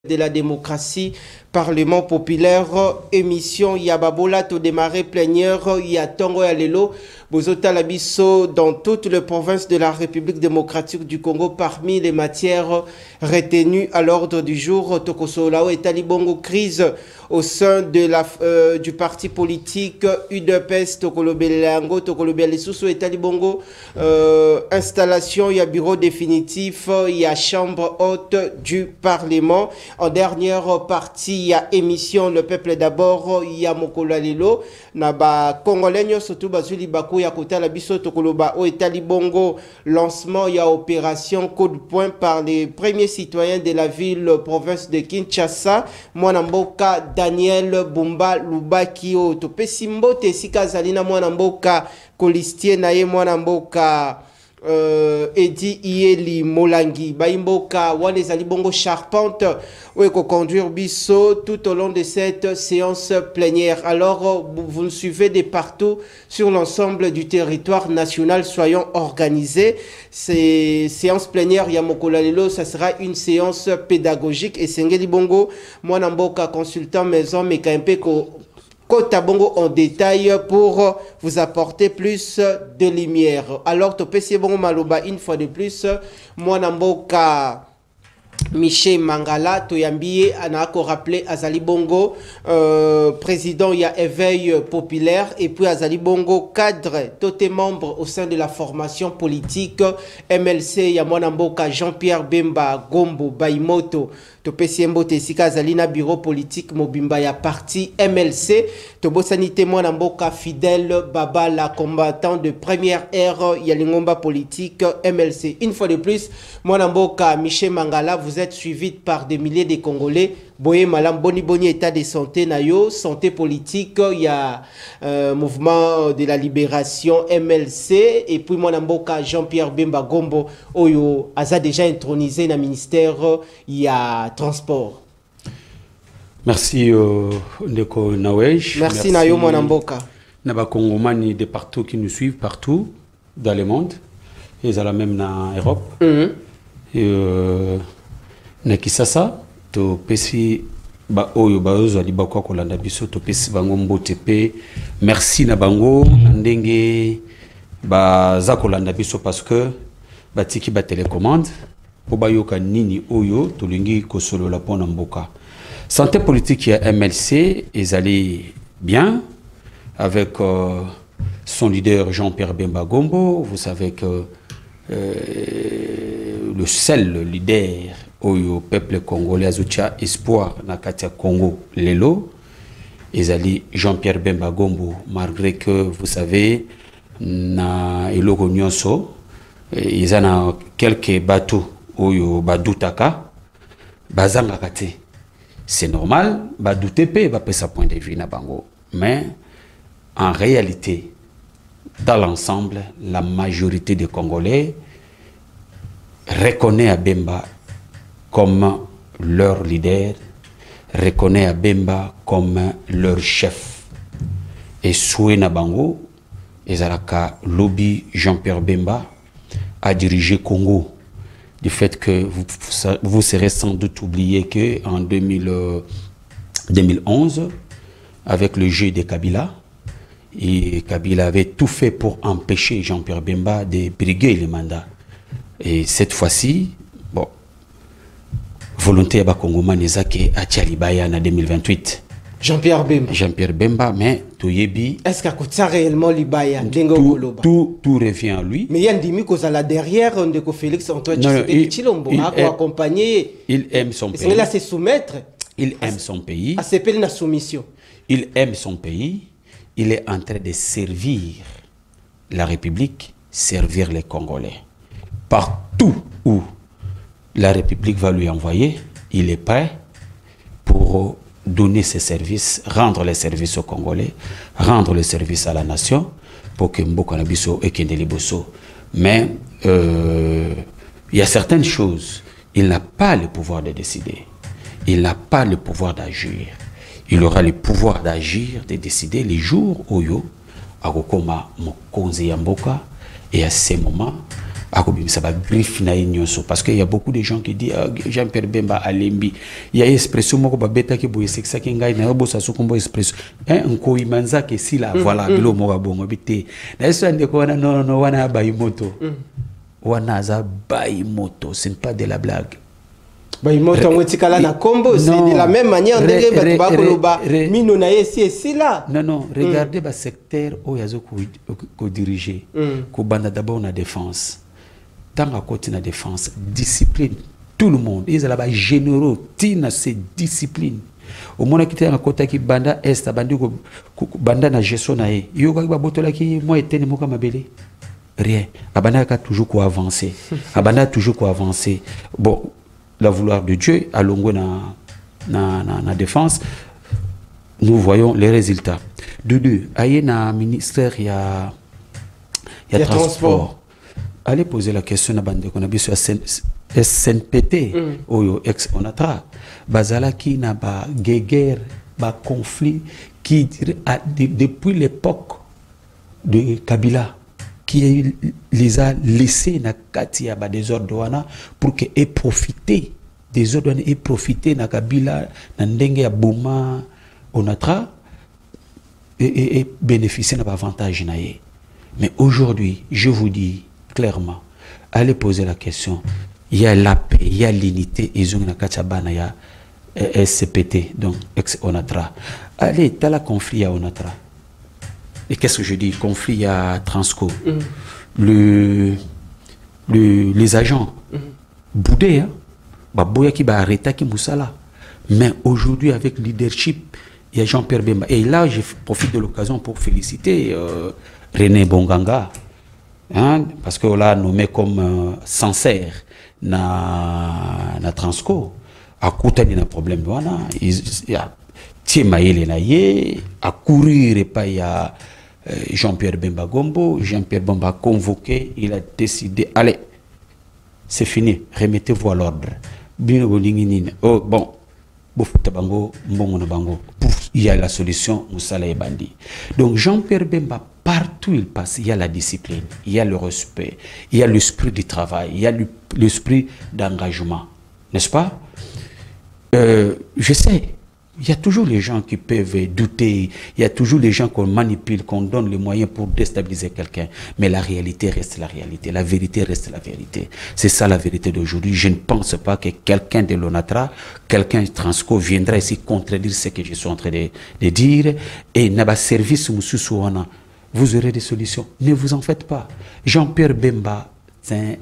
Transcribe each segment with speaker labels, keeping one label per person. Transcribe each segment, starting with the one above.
Speaker 1: de la démocratie, Parlement populaire, émission Yababola, to démarrer plénière, Yatongo Yalelo, Bozota Labiso, dans toutes les provinces de la République démocratique du Congo, parmi les matières retenues à l'ordre du jour, Tokosolao et Talibongo, crise au sein de du parti politique UDPS, Tokolobelango, Tokolobelesuso et Talibongo, installation, il y a bureau définitif, il y a chambre haute du Parlement. En dernière partie, il y a émission Le Peuple d'abord, il y a Mokolalilo, Naba Congolais, surtout Bazuli Bakou, Yakota Labiso, Tokoloba, O et Talibongo, lancement, il y a opération coup de poing par les premiers citoyens de la ville, province de Kinshasa, Mwanamboka, Daniel Bumba Lubakio, Topesimbo, Tessika Zalina, Mwanamboka, Colistier Naye, Mwanamboka, Edi Ieli Molangi Baimboka Wane Zalibongo Charpente Weko conduire Bisso tout au long de cette séance plénière. Alors vous nous suivez de partout sur l'ensemble du territoire national. Soyons organisés. Ces séances plénières Yamokolalelo, ça sera une séance pédagogique et Sengeli Bongo Mwanamboka consultant maison Mekampeko Kota Bongo en détail pour vous apporter plus de lumière. Alors, Topesi Bongo Maloba, une fois de plus, Mwanamboka Michel Mangala, Toyambié, Anako rappelé Azali Bongo, président, il y a éveil populaire, et puis Azali Bongo, cadre, tout est membre au sein de la formation politique MLC, il y a Mwanamboka Jean-Pierre Bemba, Gombo, Baimoto, Topesi Mbote Sika Zalina, bureau politique Mobimba, ya parti MLC, Tobosanité Mwanamboka fidèle, Baba, la combattant de première ère, Yalingomba politique MLC. Une fois de plus, Mwanamboka Michel Mangala, vous êtes suivi par des milliers de Congolais. Boye Malam, boni état de santé nayo, santé politique, il y a mouvement de la libération MLC, et puis Mwanamboka Jean-Pierre Bemba Gombo, Oyo, Aza déjà intronisé dans le ministère, il y a transport.
Speaker 2: Merci Ndeko Nawej.
Speaker 1: Merci Nayo Mwanamboka.
Speaker 2: Naba Congomani de partout qui nous suivent, partout dans le monde. Ils sont même en Europe. Nakisasa, to pesi ba oyo ba ozo ali ba kwa kolanda biso to pesi bango mbote pe merci na bango ndenge ba za kolanda biso parce que ba tiki ba télécommande po ba yoka nini oyo to lingi ko solo la pona mboka. Santé politique ya MLC est allé bien avec son leader Jean-Pierre Bemba Gombo. Vous savez que le seul leader au peuple congolais Azucha espoir na katia Congo lelo ezali Jean-Pierre Bemba Gombo, malgré que vous savez na eloko nyonso izana quelques bateaux oyo badutaka bazanga kate. C'est normal badouter pe ba pesa point de vue na bango, mais en réalité dans l'ensemble la majorité des Congolais reconnaît Bemba comme leur leader, reconnaît Bemba comme leur chef. Et Souena Bango, Ezalaka Lobby Jean-Pierre Bemba a dirigé Congo. Du fait que vous serez sans doute oublié qu'en 2011, avec le jeu de Kabila, et Kabila avait tout fait pour empêcher Jean-Pierre Bemba de briguer les mandats. Et cette fois-ci, bon, volonté à Congomani Zake à Tchalibaya en 2028.
Speaker 1: Jean-Pierre Bemba.
Speaker 2: Jean-Pierre Bemba, mais Toyebi.
Speaker 1: Est-ce qu'il y a réellement Libaya?
Speaker 2: Tout revient à lui.
Speaker 1: Mais il y a un demi cause à la derrière de Félix Antoine Chilombo a accompagné.
Speaker 2: Il aime son pays.
Speaker 1: Il a se soumettre.
Speaker 2: Il aime son pays.
Speaker 1: À s'appeler la soumission.
Speaker 2: Il aime son pays. Il est en train de servir la République, servir les Congolais. Partout où la République va lui envoyer, il est prêt pour donner ses services, rendre les services aux Congolais, rendre les services à la nation, pour que Mboko Nabiso et Kendeli Bosso. Mais il y a certaines choses, il n'a pas le pouvoir de décider. Il n'a pas le pouvoir d'agir. Il aura le pouvoir d'agir, de décider les jours où Yo, Agokoma Mokonzi Yamboka, et à ces moments, ça va griffe na nyonso parce qu'il y a beaucoup de gens qui disent Jean-Pierre Bemba alembi il y a expression moko ba beta ki boye sexa ki ngai na bo sa sukombo expression nko imanza ke sila voilà bilo mo ba bongo bité na eso ndeko wana non wana ba imoto wana za ba imoto ce n'est pas de la blague.
Speaker 1: Bah, il monte en tikala na combo, c'est de la même manière de mino na ici là.
Speaker 2: Non, regardez le secteur où il y a ko diriger. Ko banda d'abord na défense. Tant à côté na défense, discipline tout le monde. Ils là bas généraux, tina c'est discipline. Au moment qui était à côté qui banda est bandi ko banda na gestion na e. Yo ka ba botola ki moi etene mo kama belé. Rien. Abanda ka toujours ko avancer. Abanda toujours ko avancer. Bon, la vouloir de Dieu, à longo na défense, nous voyons les résultats. De deux, aïe na ministère, il y a transport. Allez poser la question à bande qu'on a vu sur SNPT, ou ex-Onatra, bazala qui n'a pas guerre, pas conflit, qui depuis l'époque de Kabila, qui les a laissés na katia ba des ordres pour que aient profité des ordres et profiter na Kabila na ndenge ya Boma Onatra et bénéficier de l'avantage naie. Mais aujourd'hui, je vous dis clairement, allez poser la question. Il y a la paix, il y a l'unité, ils ont na katia bana ya SCPT donc ex Onatra. Allez, t'as la conflit à Onatra. Et qu'est-ce que je dis? Conflit à Transco. Les agents, boudés, hein? Baboya qui va arrêter qui Moussala. Mais aujourd'hui, avec le leadership, il y a Jean-Pierre Bemba. Et là, je profite de l'occasion pour féliciter René Bonganga. Hein? Parce qu'on l'a nommé comme sincère na Transco. À côté d'un problème, il y a Tiemaïle Naye, à courir et pas il y a Jean-Pierre Bemba Gombo. Jean-Pierre Bemba a convoqué, il a décidé, allez, c'est fini, remettez-vous à l'ordre. Oh, bon, il y a la solution, Moussala et Bandi. Donc Jean-Pierre Bemba, partout il passe, il y a la discipline, il y a le respect, il y a l'esprit du travail, il y a l'esprit d'engagement, n'est-ce pas? Je sais. Il y a toujours les gens qui peuvent douter, il y a toujours les gens qu'on manipule, qu'on donne les moyens pour déstabiliser quelqu'un. Mais la réalité reste la réalité, la vérité reste la vérité. C'est ça la vérité d'aujourd'hui. Je ne pense pas que quelqu'un de l'Onatra, quelqu'un de Transco viendra ici contredire ce que je suis en train de dire. Et n'a pas service vous aurez des solutions. Ne vous en faites pas. Jean-Pierre Bemba, c'est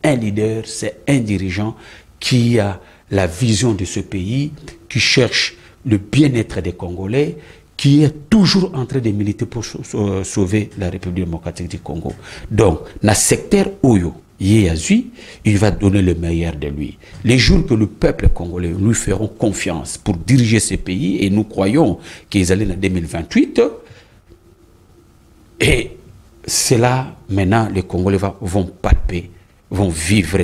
Speaker 2: un leader, c'est un dirigeant qui a la vision de ce pays, qui cherche le bien-être des Congolais, qui est toujours en train de militer pour sauver la République démocratique du Congo. Donc, dans le secteur Oyo, il va donner le meilleur de lui. Les jours que le peuple congolais lui feront confiance pour diriger ce pays, et nous croyons qu'ils allaient en 2028, et c'est là, maintenant, les Congolais vont palper, vont vivre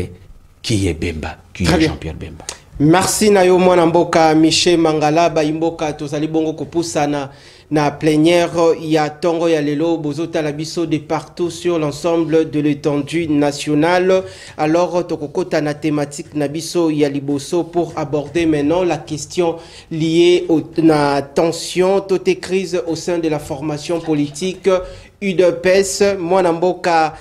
Speaker 2: qui est Bemba, qui est Jean-Pierre Bemba.
Speaker 1: Merci na yo mwana mboka Michel Mangala ba imboka tozali bongo kopusana na plénière ya tongo ya lelo bozota la biso de partout sur l'ensemble de l'étendue nationale. Alors tokokota na thématique na biso ya liboso pour aborder maintenant la question liée na tension toute crise au sein de la formation politique UDPS. Mwana mboka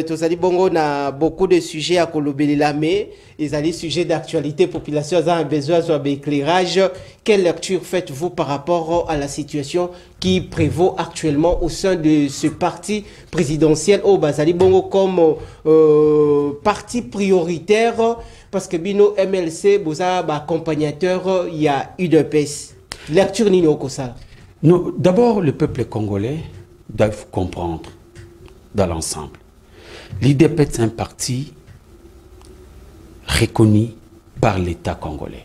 Speaker 1: tozali bongo na beaucoup de sujets à kolobelela mais ils ont des sujets d'actualité, population a besoin d'éclairage. Quelle lecture faites-vous par rapport à la situation qui prévaut actuellement au sein de ce parti présidentiel au Bazali Bongo comme parti prioritaire? Parce que Bino MLC, Boza, accompagnateur, il y a UDPS. Lecture Nino Kosa.
Speaker 2: D'abord, le peuple congolais doit comprendre dans l'ensemble. L'UDPS est un parti reconnu par l'État congolais.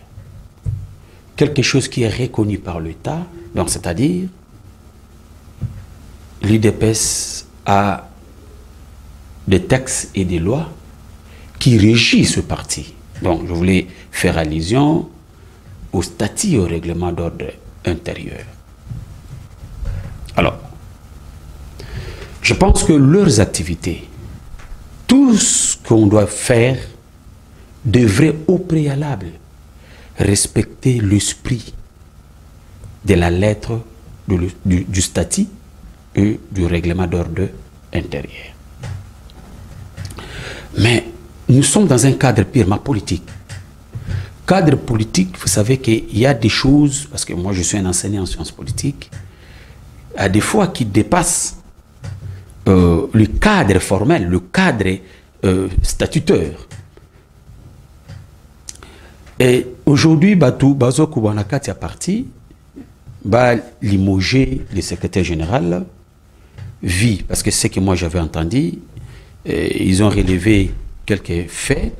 Speaker 2: Quelque chose qui est reconnu par l'État, donc c'est-à-dire l'UDPS a des textes et des lois qui régissent ce parti. Donc je voulais faire allusion au statut et au règlement d'ordre intérieur. Alors, je pense que leurs activités, tout ce qu'on doit faire devrait au préalable respecter l'esprit de la lettre du statut et du règlement d'ordre intérieur. Mais nous sommes dans un cadre purement politique. Cadre politique, vous savez qu'il y a des choses, parce que moi je suis un enseignant en sciences politiques, à des fois qui dépassent le cadre formel, le cadre statutaire. Et aujourd'hui, Bazo Koubanakati a parti, limoger le secrétaire général, vit, parce que c'est ce que moi j'avais entendu, ils ont relevé quelques faits.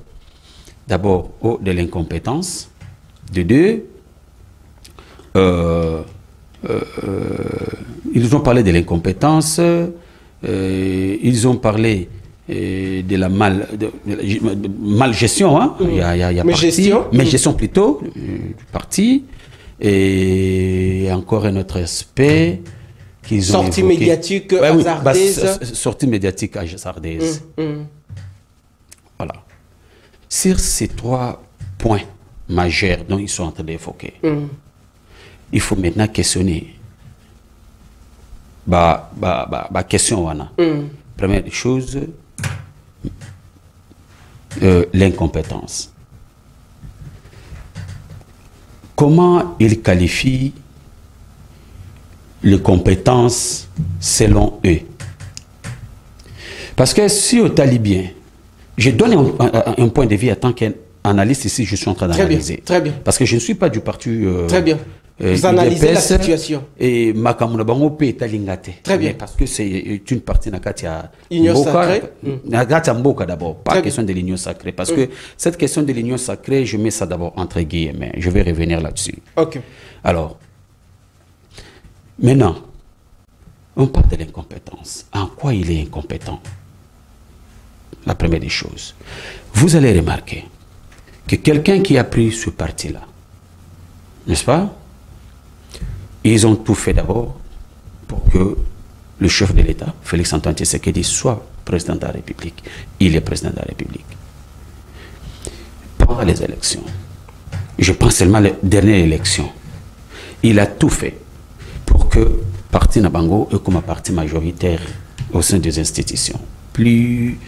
Speaker 2: D'abord, de l'incompétence. De deux, ils ont parlé de l'incompétence, ils ont parlé de la malgestion, hein? Il y a gestion plutôt, du parti, et encore un autre aspect qu'ils ont
Speaker 1: sortie médiatique hasardeuse.
Speaker 2: Sortie médiatique hasardeuse. Voilà. Sur ces trois points majeurs dont ils sont en train d'évoquer, il faut maintenant questionner. Question wana. Première chose, l'incompétence. Comment ils qualifient les compétences selon eux? Parce que si au talibien, je donne un point de vue en tant qu'analyste ici, je suis en train d'analyser.
Speaker 1: Très bien.
Speaker 2: Parce que je ne suis pas du parti.
Speaker 1: Très bien. Vous analysez la situation.
Speaker 2: Et Makamunabango peut être lingate.
Speaker 1: Très bien.
Speaker 2: Parce que c'est une partie de Nakatia.
Speaker 1: Union sacrée.
Speaker 2: Nakatia Mboka d'abord. Pas question de l'union sacrée. Parce que cette question de l'union sacrée, je mets ça d'abord entre guillemets. Je vais revenir là-dessus.
Speaker 1: Ok.
Speaker 2: Alors, maintenant, on parle de l'incompétence. En quoi il est incompétent? La première des choses. Vous allez remarquer que quelqu'un qui a pris ce parti-là, n'est-ce pas? Ils ont tout fait d'abord pour que le chef de l'État, Félix-Antoine Tshisekedi, soit président de la République. Il est président de la République. Pendant les élections, je pense seulement à la dernière élection, il a tout fait pour que Parti Nabango ait comme un parti majoritaire au sein des institutions. Plus...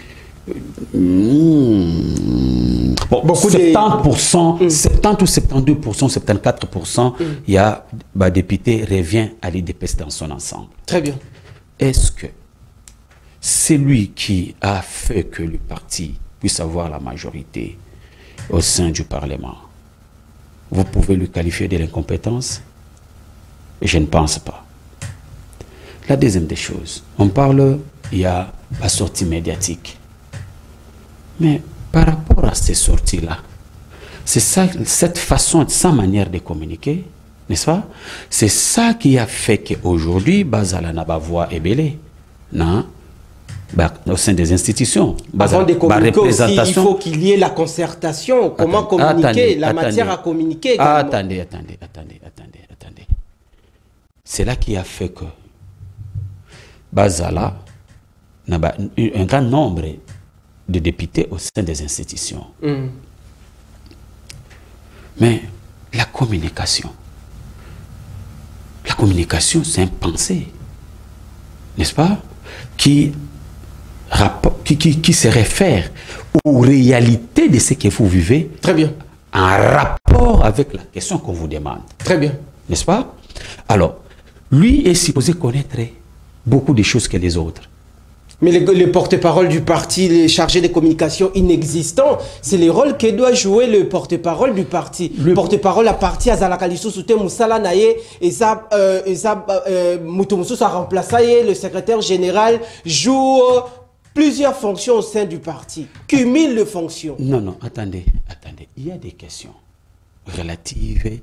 Speaker 2: beaucoup 70%, 70 ou 72%, 74%, il y a député revient à l'IDPS dans son ensemble.
Speaker 1: Très bien.
Speaker 2: Est-ce que c'est lui qui a fait que le parti puisse avoir la majorité au sein du Parlement? Vous pouvez lui qualifier de l'incompétence? Je ne pense pas. La deuxième des choses, on parle, il y a la sortie médiatique. Mais par rapport à ces sorties-là, c'est ça, cette façon, sa manière de communiquer, n'est-ce pas? C'est ça qui a fait qu'aujourd'hui, Bazala n'a pas voix ébélée, non? Au sein des institutions.
Speaker 1: Avant de communiquer aussi, il faut qu'il y ait la concertation. Comment communiquer, la matière à communiquer.
Speaker 2: Attendez. C'est là qui a fait que Bazala n'a pas un grand nombre de députés au sein des institutions. Mais la communication, c'est un pensée, n'est-ce pas, qui se réfère aux réalités de ce que vous vivez.
Speaker 1: Très bien.
Speaker 2: En rapport avec la question qu'on vous demande.
Speaker 1: Très bien.
Speaker 2: N'est-ce pas? Alors, lui est supposé connaître beaucoup de choses que les autres.
Speaker 1: Mais le porte-parole du parti, les chargés de communication inexistants, c'est le rôle que doit jouer le porte-parole du parti. Le porte-parole à parti à Zalakalisu Soute Moussala Naye et ça Moutoumousou a remplacé le secrétaire général joue plusieurs fonctions au sein du parti. Cumule de fonctions.
Speaker 2: Non, attendez. Il y a des questions relatives,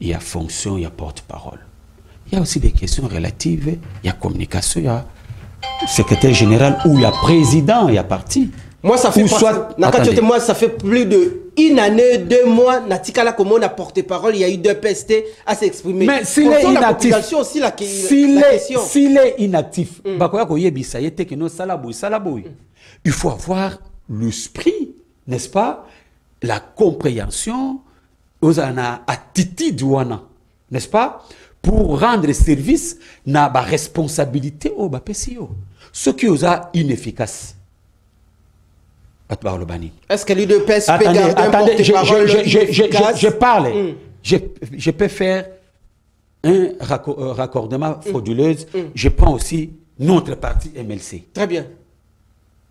Speaker 2: il y a fonction, il y a porte-parole. Il y a aussi des questions relatives, il y a communication, il y a secrétaire général ou il y a président, il y a parti.
Speaker 1: Moi, ça fait moi, ça fait plus d'une année, 2 mois, Natikala comme on a porté-parole, il y a eu 2 PST à s'exprimer.
Speaker 2: Mais s'il est inactif,
Speaker 1: s'il
Speaker 2: est inactif, il faut avoir l'esprit, n'est-ce pas, la compréhension, aux attitude, n'est-ce pas, pour rendre service, na ba responsabilité au BPCO. Ce qui est inefficace.
Speaker 1: Est-ce que l'UDPS peut garder un
Speaker 2: porte-parole
Speaker 1: efficace?
Speaker 2: je parle. Je peux faire un raccordement frauduleuse. Je prends aussi notre parti MLC.
Speaker 1: Très bien.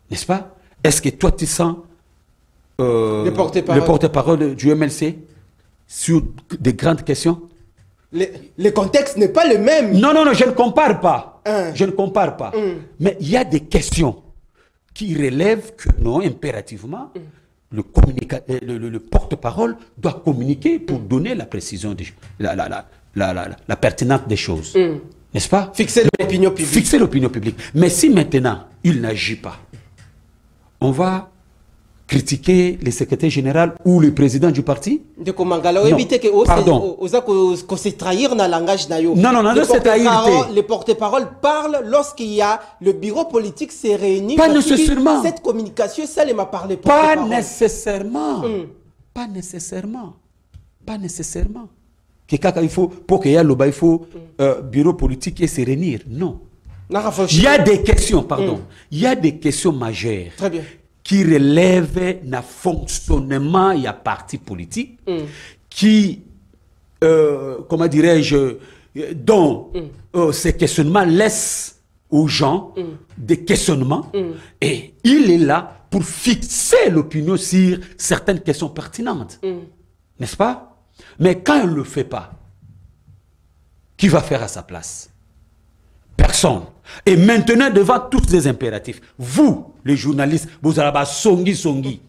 Speaker 2: N'est-ce pas? Est-ce que toi tu sens
Speaker 1: le
Speaker 2: porte-parole du MLC sur des grandes questions?
Speaker 1: Le contexte n'est pas le même.
Speaker 2: Non, je ne compare pas. Je ne compare pas. Mais il y a des questions qui relèvent que non, impérativement, le porte-parole doit communiquer pour donner la précision, la pertinence des choses. N'est-ce pas?
Speaker 1: Fixer l'opinion publique.
Speaker 2: Fixer l'opinion publique. Mais si maintenant, il n'agit pas, on va critiquer le secrétaire général ou le président du parti?
Speaker 1: De Komangala, éviter que se trahir dans le langage nayo.
Speaker 2: Non, c'est trahir.
Speaker 1: Les porte-parole parlent lorsqu'il y a le bureau politique s'est réuni.
Speaker 2: Pas nécessairement.
Speaker 1: Cette communication, ça, il m'a parlé.
Speaker 2: Pas nécessairement. Pas nécessairement. Pas nécessairement. Il faut, pour qu'il y ait le il faut bureau politique et se réunir. Non. Il y a des questions, pardon. Il y a des questions majeures.
Speaker 1: Très bien.
Speaker 2: Qui relève le fonctionnement et à parti politique, qui, comment dirais-je, dont ces questionnements laissent aux gens des questionnements, et il est là pour fixer l'opinion sur certaines questions pertinentes. N'est-ce pas? Mais quand il ne le fait pas, qui va faire à sa place? Personne. Et maintenant, devant tous ces impératifs, vous, les journalistes, vous allez songi.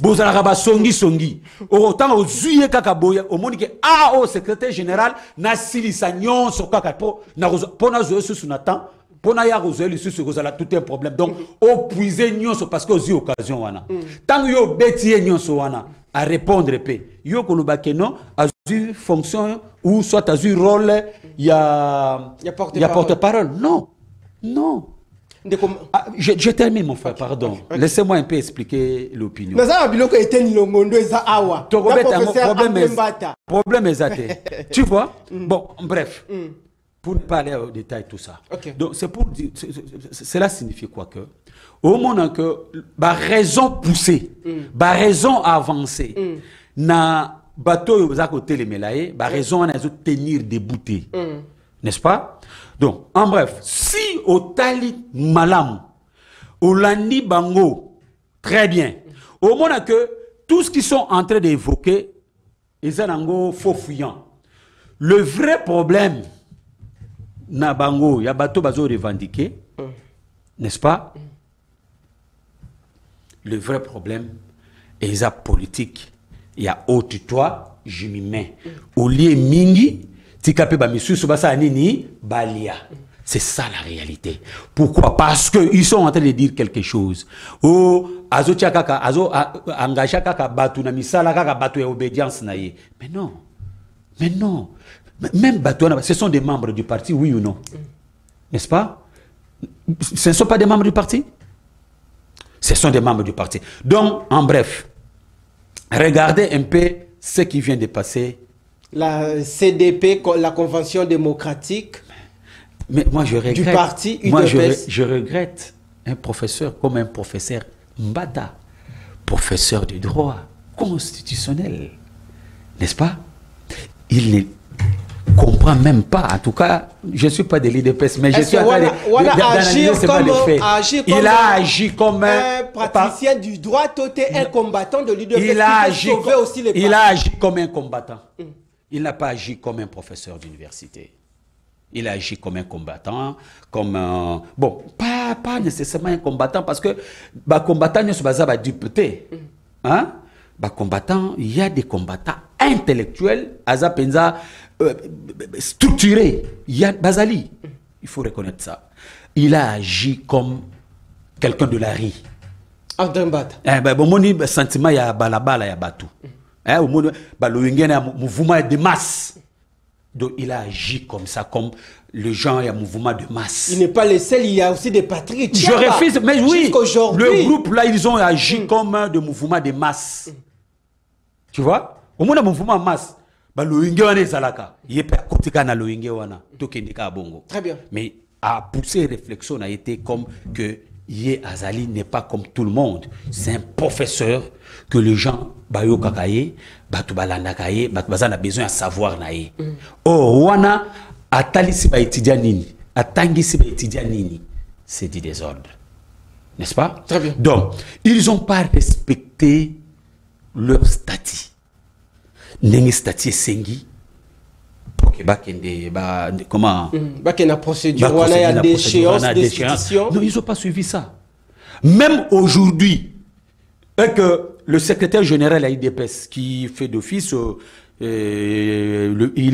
Speaker 2: Vous allez songi. Autant aux yeux kakaboya, au monde qui au secrétaire général, na silisagnon sur kakapo, na zoé sur Nathan, pour na ya rosé sur ce que tout un problème. Donc, au puiser nyon parce que aux occasion wana. Tant que yo bêtier nyon so wana, à répondre épée. Yo kolobake non, a eu fonction ou soit a eu rôle, il y a porte-parole. Non. Je termine, mon frère, pardon. Okay. Laissez-moi un peu expliquer l'opinion. Problème exact. Tu vois? Bon, bref. Pour ne pas aller au détail tout ça.
Speaker 1: Okay.
Speaker 2: Donc, c'est pour dire, cela signifie quoi que, au moment que, raison poussée, raison avancée, na bateau aux à côté les mélaillés, raison à tenir des bouteilles. N'est-ce pas? Donc, en bref, si au tali malam, au landi bango, très bien. Au moment que tout ce qu'ils sont en train d'évoquer, ils sont faux fuyants. Le vrai problème, na bango, ya bateau bazo revendiqué, n'est-ce pas? Le vrai problème, est la politique. Il y a autre toi, je m'y mets. Au lieu mingi, c'est ça la réalité. Pourquoi? Parce qu'ils sont en train de dire quelque chose. Oh, azo engagé kaka batu na misala kaka batu ya obédience na ye. Mais non. Même batu, ce sont des membres du parti, oui ou non? N'est-ce pas? Ce ne sont pas des membres du parti? Ce sont des membres du parti. Donc, en bref, regardez un peu ce qui vient de passer.
Speaker 1: La CDP, la Convention démocratique.
Speaker 2: Mais moi, je regrette.
Speaker 1: Du parti UDPS.
Speaker 2: Moi, je regrette un professeur comme un professeur Mbada, professeur de droit constitutionnel. N'est-ce pas? Il ne comprend même pas. En tout cas, je ne suis pas de l'UDPS, mais je suis en train d'analyser ce pas le fait. Il a agi comme
Speaker 1: un praticien du droit, un combattant de l'UDPS.
Speaker 2: Il a agi comme un combattant. Il n'a pas agi comme un professeur d'université. Il a agi comme un combattant, comme un... Bon, pas nécessairement un combattant, parce que combattant, il y a des députés. Hein? Combattant, il y a des combattants intellectuels, structurés. Il y a Bazali. Il faut reconnaître ça. Il a agi comme quelqu'un de la rue. Mon sentiment, il y a balabala, il y a batou. Le mouvement de masse Donc il a agi comme ça, comme le genre et un mouvement de masse.
Speaker 1: Il n'est pas le seul, il y a aussi des patriotes.
Speaker 2: Je refuse, mais oui,
Speaker 1: le
Speaker 2: groupe là, ils ont agi comme un mouvement de masse. Tu vois? Au moins, un mouvement de masse.
Speaker 1: Très bien.
Speaker 2: Mais à pousser réflexion a été comme que Yé Azali n'est pas comme tout le monde. C'est un professeur que les gens bayo kakaye, batu balanda kaye, batu bazana besoin de savoir naye. Oh, wana atalisi ba étudiant nini, atangisi ba étudiant nini, c'est du désordre. N'est-ce pas?
Speaker 1: Très bien.
Speaker 2: Donc, ils n'ont pas respecté leur statut. Nengi statut sengi. Comment
Speaker 1: la procédure, il y a des échéances, des institutions.
Speaker 2: Non, ils n'ont pas suivi ça. Même aujourd'hui, que le secrétaire général à l'IDPS qui fait d'office, il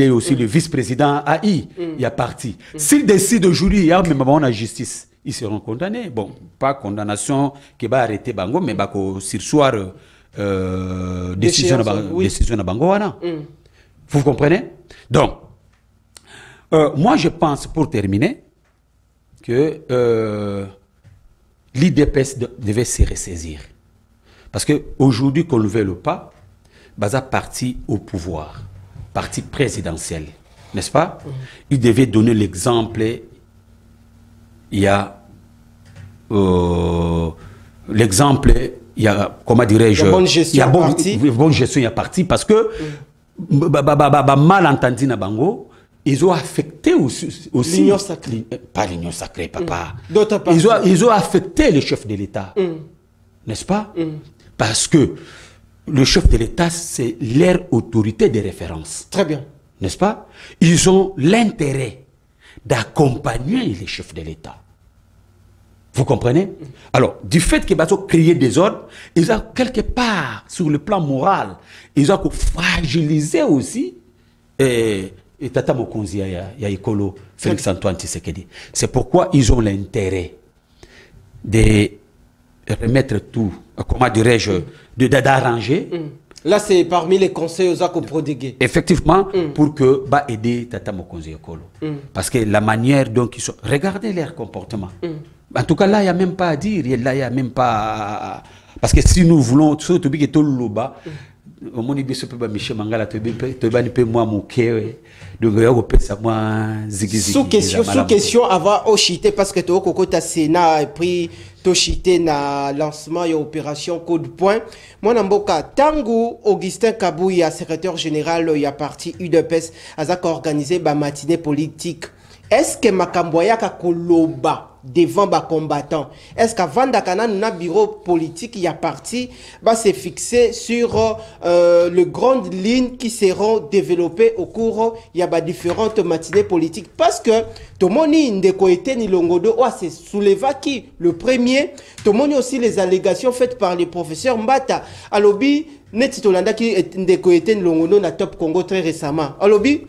Speaker 2: est aussi le vice-président AI, il a parti. S'il décide aujourd'hui, il y a même la justice, ils seront condamnés. Bon, pas condamnation qui va arrêter Bango, mais sursoir décision de Bango. Vous comprenez? Donc, moi je pense, pour terminer, que l'IDPS devait se ressaisir. Parce qu'aujourd'hui, qu'on ne le veuille pas, Baza parti au pouvoir, parti présidentiel, n'est-ce pas? Il devait donner l'exemple. Il y a l'exemple, il y a, comment dirais-je,
Speaker 1: bonne gestion,
Speaker 2: bonne gestion, il y a parti, parce que malentendu na bango, ils ont affecté aussi
Speaker 1: l'union sacrée.
Speaker 2: Pas l'union sacrée, papa.
Speaker 1: Ils
Speaker 2: ont affecté le chef de l'État, n'est-ce pas? Parce que le chef de l'État, c'est leur autorité de référence.
Speaker 1: Très bien.
Speaker 2: N'est-ce pas? Ils ont l'intérêt d'accompagner les chefs de l'État. Vous comprenez? Alors, du fait que Bazo créé des ordres, ils ont quelque part, sur le plan moral, ils ont fragilisé aussi Tata Mokonzi ya Ikolo, Félix Antoine Tshisekedi. C'est pourquoi ils ont l'intérêt de remettre tout, comment dirais-je, d'arranger.
Speaker 1: Là, c'est parmi les conseils aux accords prodigués.
Speaker 2: Effectivement, pour que bah aider Tata Mokonzi Ikolo. Parce que la manière dont ils sont, regardez leur comportement. En tout cas, là, il n'y a même pas à dire. Là, il n'y a même pas. Parce que si nous voulons, surtout que tout le bas, au moins, il peut Michel Mangala, tu peux moi mon cœur. Donc, il peut ça moi zigizigi.
Speaker 1: Sous question, avant au chité, parce que tu as Sénat et puis tu chité na lancement et opération coup de poing. Moi, Namboka, Tangu, Augustin Kabouya, secrétaire général, il y a parti UDPS, a organisé ma matinée politique. Est-ce que Makamboya Koloba devant les combattants? Est-ce qu'avant d'Akana, nous avons un bureau politique qui a parti, va se fixer sur les grandes lignes qui seront développées au cours il y a différentes matinées politiques? Parce que Tomoni Ndekoete Nilongodo, c'est souleva qui le premier, Tomoni aussi les allégations faites par les professeurs Mbata. Alobi, Netitolanda qui Ndekoete Nilongodo na Top Congo très récemment. Alobi,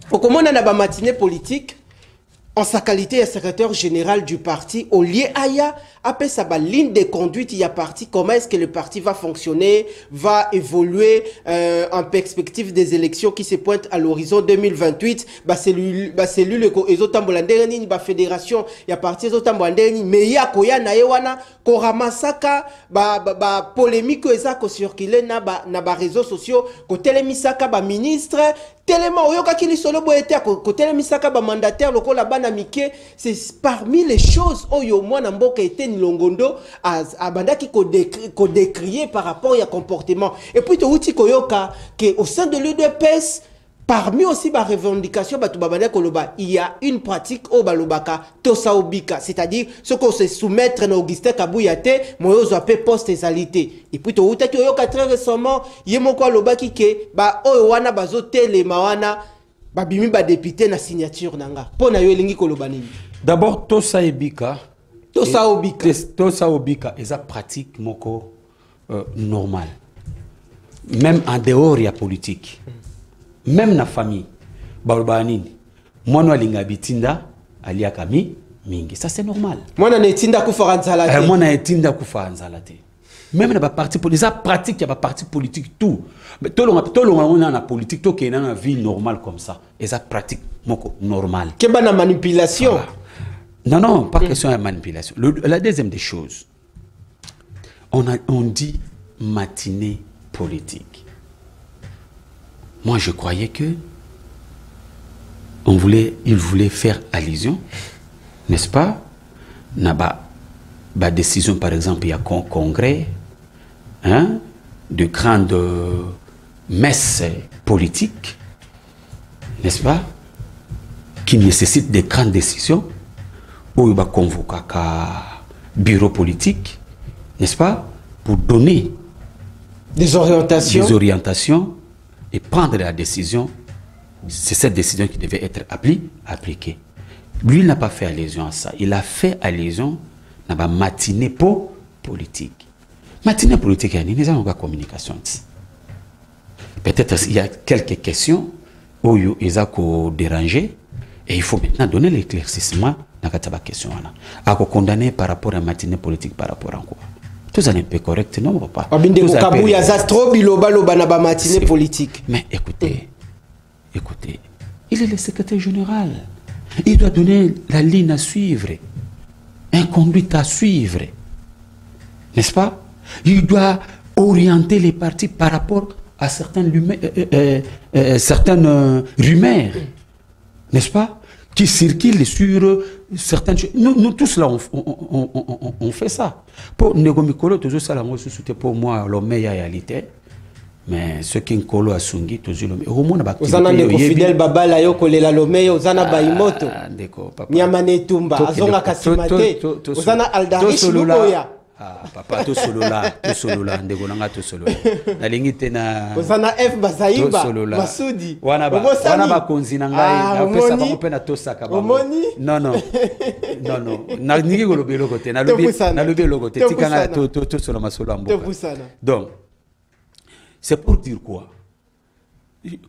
Speaker 1: au comment on a la matinée politique, en sa qualité de secrétaire général du parti, au lieu Aya, après sa ligne de conduite, il y a parti, comment est-ce que le parti va fonctionner, va évoluer en perspective des élections qui se pointent à l'horizon 2028. C'est lui les autres tambolandeni, fédération, il y a parti les autres tambolandeni, mais il y a koya na yewana, koramasaka, polémique eza ko circuler na réseaux sociaux, ko telemisaka ministre, tellement oyoka ki lisolo boete ko telemisaka mandataire lokola bana mike, c'est parmi les choses oyo mwana mboka était Longondo a bandaki ko décrier par rapport à comportement. Et puis tu koyoka que au sein de l'UDPS, parmi aussi les revendications, il y a une pratique au balobaka tosaobika, c'est-à-dire ce qu'on se soumettre à Augustin Kabouyate, moyozo appelé post-ésalité. Et puis tu koyoka très récemment, yemoko lobaki ke ba owana bazote les mawana babimi ba député na signature nanga. Pona yo lingi koloba nini?
Speaker 2: D'abord tosaobika.
Speaker 1: Tosaobika
Speaker 2: est une pratique moko normale. Même en dehors de la politique. Même dans la famille. Barubanini. Moi, je suis bitinda aliakami mingi. Ça, c'est normal.
Speaker 1: Moi, je suis tinda kufa nzalate.
Speaker 2: Moi, je suis tinda kufa nzalate. Même dans les partis politiques, ça pratique, il y a des partis politiques, tout. Mais tout le monde on a la politique, tout qui est dans la vie normale comme ça. Et ça pratique normal.
Speaker 1: Quelle est la manipulation?
Speaker 2: Voilà. Non, pas question de manipulation. La deuxième des choses, on dit matinée politique. Moi, je croyais que il voulait faire allusion, n'est-ce pas? N'a décision, par exemple, il y a un congrès, hein, de grandes messes politiques, n'est-ce pas? Qui nécessitent des grandes décisions, où il va convoquer un bureau politique, n'est-ce pas? Pour donner
Speaker 1: des orientations
Speaker 2: et prendre la décision. C'est cette décision qui devait être appliquée. Lui, il n'a pas fait allusion à ça. Il a fait allusion à la matinée politique. Matinée politique, il y a une communication. Peut-être qu'il y a quelques questions où ils ont dérangé et il faut maintenant donner l'éclaircissement dans cette question. À condamner par rapport à la matinée politique, par rapport à quoi? Tout ça n'est pas correct, non, papa. Mais écoutez, il est le secrétaire général. Il doit donner la ligne à suivre, un conduite à suivre. N'est-ce pas? Il doit orienter les partis par rapport à certaines rumeurs, n'est-ce pas? Qui circulent sur certaines choses. Nous tous là, on fait ça. Pour Negomikolo, toujours ça, c'était pour moi, l'homme est réalité. Mais ce qui est Nkolo Asungi, toujours l'homme.
Speaker 1: Ozana ndeko Fidel Babala yo kolela lomé, Ozana Baimoto. Nyamane Tumba, Azonga Kasimate, Ozana Aldarish Lukoya.
Speaker 2: Ah, papa, tout solo là, ndeko nanga tout solo. Na lingite na.
Speaker 1: Ozana F Bazaïba, Masudi.
Speaker 2: Wana ba konzi na ngai, na pesa ba kopena to saka ba. Non. Na ningi ko lobelo côté, na lobelo côté, tikanga to solo masolo ambo. Donc c'est pour dire quoi?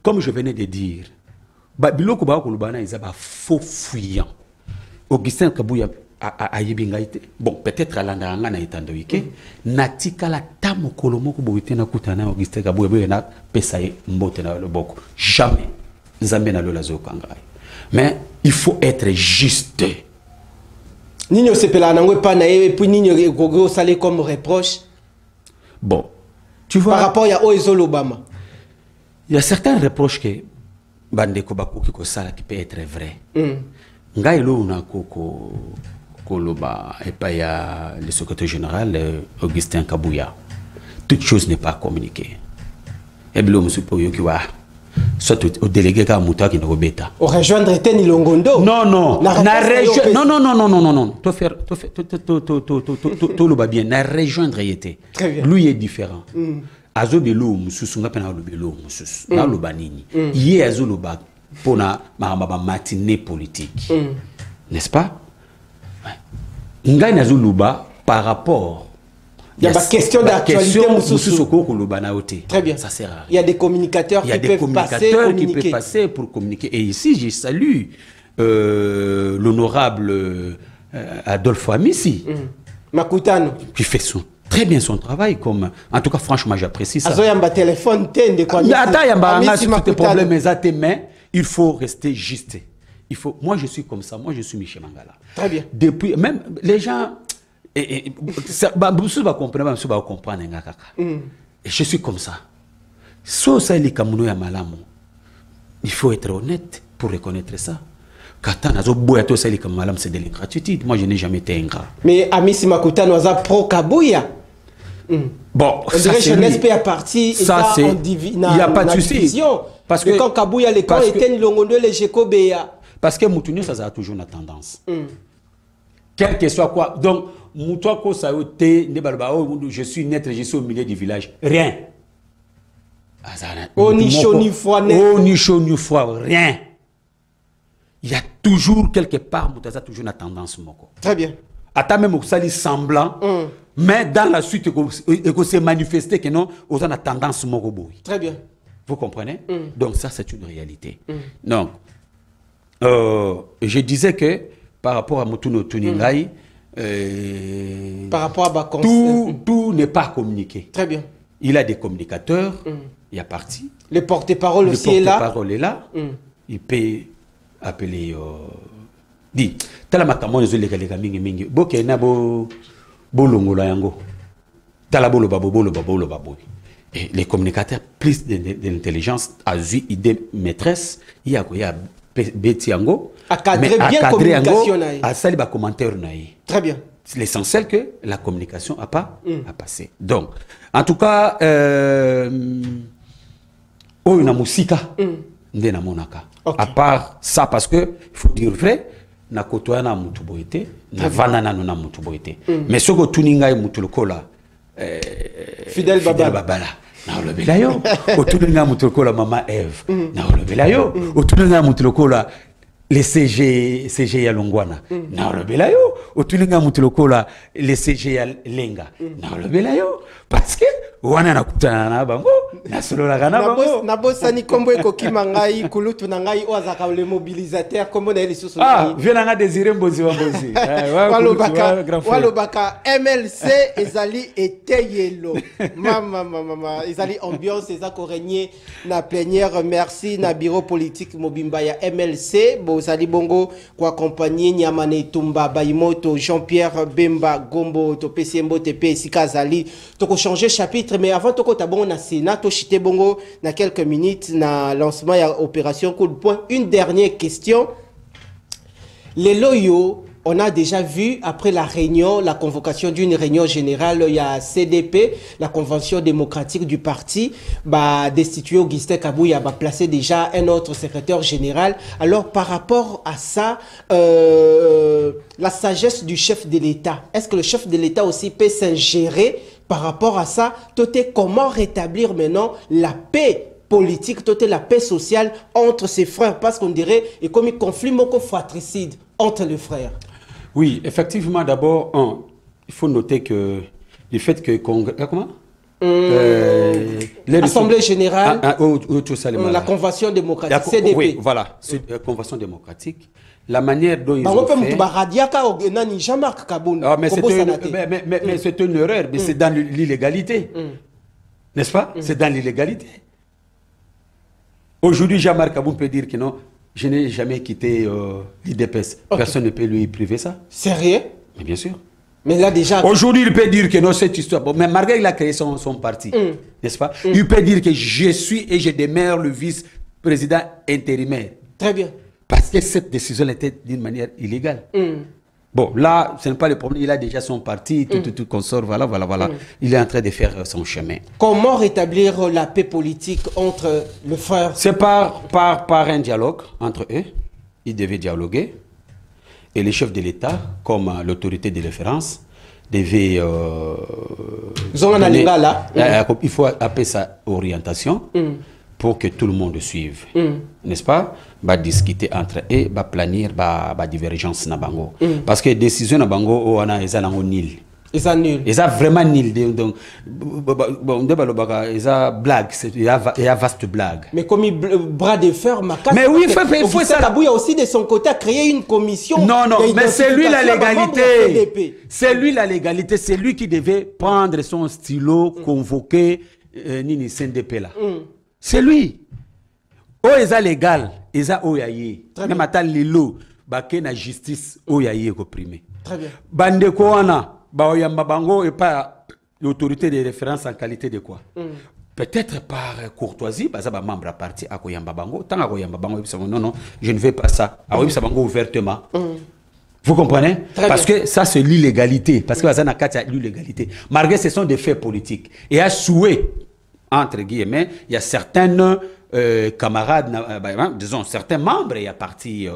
Speaker 2: Comme je venais de dire, biloko ba ko lobana izaba faux fuyant. Augustin Kabouya bon, peut-être à l'andanga na itando ike natika la tamo kolomoko boite na kutana Augustin Kabouya na pesa mbote na loboko. Jamais nzambe na lola zo kangai. Mais il faut être juste.
Speaker 1: Nino sepela nangwe pa na et puis nino gogo salé comme reproche.
Speaker 2: Bon, tu vois
Speaker 1: par rapport à Oezo Obama.
Speaker 2: Il y a certains reproches que bandeko bakoki ko sala qui peut être vrai. Ngai lo na koko Koloba et pas il y a le secrétaire général Augustin Kabouya. Toute chose n'est pas communiquée. Et bien, monsieur Poyo qui va soit au délégué qui a mouta qui ne rebeta.
Speaker 1: Au rejoindre Teni Longondo.
Speaker 2: Non. Non. To faire to le bien. Na rejoindre été. Lui est différent. Azo belo mususu ngapena lo belo mususu. Na lo banini. Yé azo lo ba pona ma matinée politique. N'est-ce pas? Ngai na zuluba par rapport.
Speaker 1: Il y a une question d'actualité.
Speaker 2: Très bien. Ça sert à rien.
Speaker 1: Il y a des communicateurs qui peuvent
Speaker 2: passer pour communiquer. Et ici, je salue l'honorable Adolphe Amissi.
Speaker 1: Makutano.
Speaker 2: Qui fait très bien son travail. En tout cas, franchement, j'apprécie ça.
Speaker 1: Téléphone,
Speaker 2: mais il faut rester juste. Moi, je suis comme ça. Moi, je suis Michel Mangala.
Speaker 1: Très bien.
Speaker 2: Depuis, même les gens, et je suis comme ça. Il faut être honnête pour reconnaître ça. C'est de l'ingratitude. Moi, je n'ai jamais été ingrat.
Speaker 1: Mais Amissi Makutano a pro Kabouya.
Speaker 2: Bon,
Speaker 1: on dirait que jeunesse peut partir.
Speaker 2: Ça, c'est. Il n'y a pas de souci.
Speaker 1: Parce que quand Kabouya, les camps étaient Longondo, les Jekobeya.
Speaker 2: Parce que Moutounio, ça a toujours une tendance. Quel que soit quoi. Donc, Moutouako, ça a été, je suis net, je suis au milieu du village. Rien.
Speaker 1: Ni chaud, ni froid,
Speaker 2: ni chaud, ni froid, rien. Il y a toujours, quelque part, Moutaza a toujours une tendance.
Speaker 1: Très bien.
Speaker 2: Attends même que ça dit semblant, mais dans la suite, il s'est manifesté que non, on a une tendance.
Speaker 1: Très bien.
Speaker 2: Vous comprenez? Donc, ça, c'est une réalité. Donc, je disais que par rapport à Moutouno Tuningai,
Speaker 1: Par rapport à
Speaker 2: tout n'est pas communiqué.
Speaker 1: Très bien.
Speaker 2: Il a des communicateurs, il y a parti.
Speaker 1: Le porte-parole aussi est là.
Speaker 2: Le porte-parole est là. Il peut appeler. Dit, talamakamo les légaléga mingi mingi. Boke na bo longola yango. Talabolo babo. Et les communicateurs plus d'intelligence, a vu idée maîtresse, il y a Betty Yango.
Speaker 1: A cadré bien communication.
Speaker 2: A sali ba commentaire naï.
Speaker 1: Très bien.
Speaker 2: C'est l'essentiel que la communication a pas à passer. Donc, en tout cas, na musika ndena monaka. À part ça, parce que il faut dire vrai, na kotoya na mutu boité, na vanana na mutu boité. Mais ce que tuninga e mutu lokola,
Speaker 1: Fidèle
Speaker 2: Babala. Na olobela yo. O tuninga mutu lokola Mama Eve. Na olobela yo. O tuninga mutu lokola les CG ya Longwana. Na olobela yo. O tuninga mutu lokola les CG ya Lenga. Na olobela yo. Parce que wana nakutana na bango na solo la gana bango
Speaker 1: na bosani kombo ekokima ngai kulutu na ngai ozaka le mobilisateur kombo na eli susu
Speaker 2: viens nga désirer mbozi wa mbozi
Speaker 1: walobaka MLC ezali eteyelo mama ezali ambiance eza ko régner na plénière. Merci na bureau politique mobimba ya MLC bozali bongo ko accompagner Nyamane Tumba Bayimoto Jean-Pierre Bemba Gombo to PCMbo TP Sikazali to ko changer chapitre. Mais avant to ko tabon na Sénat to chité bongo na quelques minutes na lancement ya opération coup de poing. Une dernière question. Les loyaux, on a déjà vu après la réunion, la convocation d'une réunion générale, il y a CDP, la convention démocratique du parti, destitué Augustin Kabouya, placé déjà un autre secrétaire général. Alors par rapport à ça, la sagesse du chef de l'État, est-ce que le chef de l'État aussi peut s'ingérer par rapport à ça? Comment rétablir maintenant la paix politique, la paix sociale entre ses frères? Parce qu'on dirait, et comme un conflit fratricide entre les frères.
Speaker 2: Oui, effectivement, d'abord, il faut noter que le fait que comment
Speaker 1: l'Assemblée générale, la convention démocratique, CDP.
Speaker 2: Oui, voilà, la convention démocratique. La manière dont ils ont fait... mais c'est une erreur, mais c'est dans l'illégalité. N'est-ce pas? C'est dans l'illégalité. Aujourd'hui, Jean-Marc Kaboun peut dire que non, je n'ai jamais quitté l'IDPS. Personne ne peut lui priver ça.
Speaker 1: Sérieux?
Speaker 2: Mais bien sûr.
Speaker 1: Mais là déjà...
Speaker 2: Aujourd'hui, il peut dire que non, cette histoire... Bon, mais malgré qu'il a créé son parti, n'est-ce pas? Il peut dire que je suis et je demeure le vice-président intérimaire.
Speaker 1: Très bien.
Speaker 2: Parce que cette décision était d'une manière illégale. Bon, là, ce n'est pas le problème. Il a déjà son parti, tout consort, voilà. Il est en train de faire son chemin.
Speaker 1: Comment rétablir la paix politique entre les frères?
Speaker 2: C'est par un dialogue entre eux. Ils devaient dialoguer. Et les chefs de l'État, comme l'autorité de référence, devaient... il faut appeler ça orientation. Pour que tout le monde suive, n'est-ce pas? Discuter entre eux, planir, divergence na bango. Parce que décision na bango, on a nul.
Speaker 1: Ils sont nuls.
Speaker 2: Ils sont vraiment nuls. Donc, ils ont blague, il y a vaste blague.
Speaker 1: Mais comme il bras de fer,
Speaker 2: mais oui, il faut ça.
Speaker 1: Kabouya aussi de son côté a créé une commission.
Speaker 2: Non, mais c'est lui la légalité. C'est lui la légalité. C'est lui qui devait prendre son stylo, convoquer Nini CNDP là. C'est lui. Oh, ils ont légal, ils ont oyaye. Même à lilo, na justice oyaye comprimé.
Speaker 1: Très bien.
Speaker 2: Bande koana, oyamba bango et pas l'autorité de référence en qualité de quoi? Peut-être par courtoisie, parce que membre à parti à koyamba bango, tant à koyamba bango, non, je ne veux pas ça. À koyamba bango ouvertement. Vous comprenez? Parce que ça, c'est l'illégalité. Parce que Wazana Katia, l'illégalité. Malgré ce sont des faits politiques. Et à souhait, entre guillemets, il y a certains camarades, disons, certains membres, il y a parti,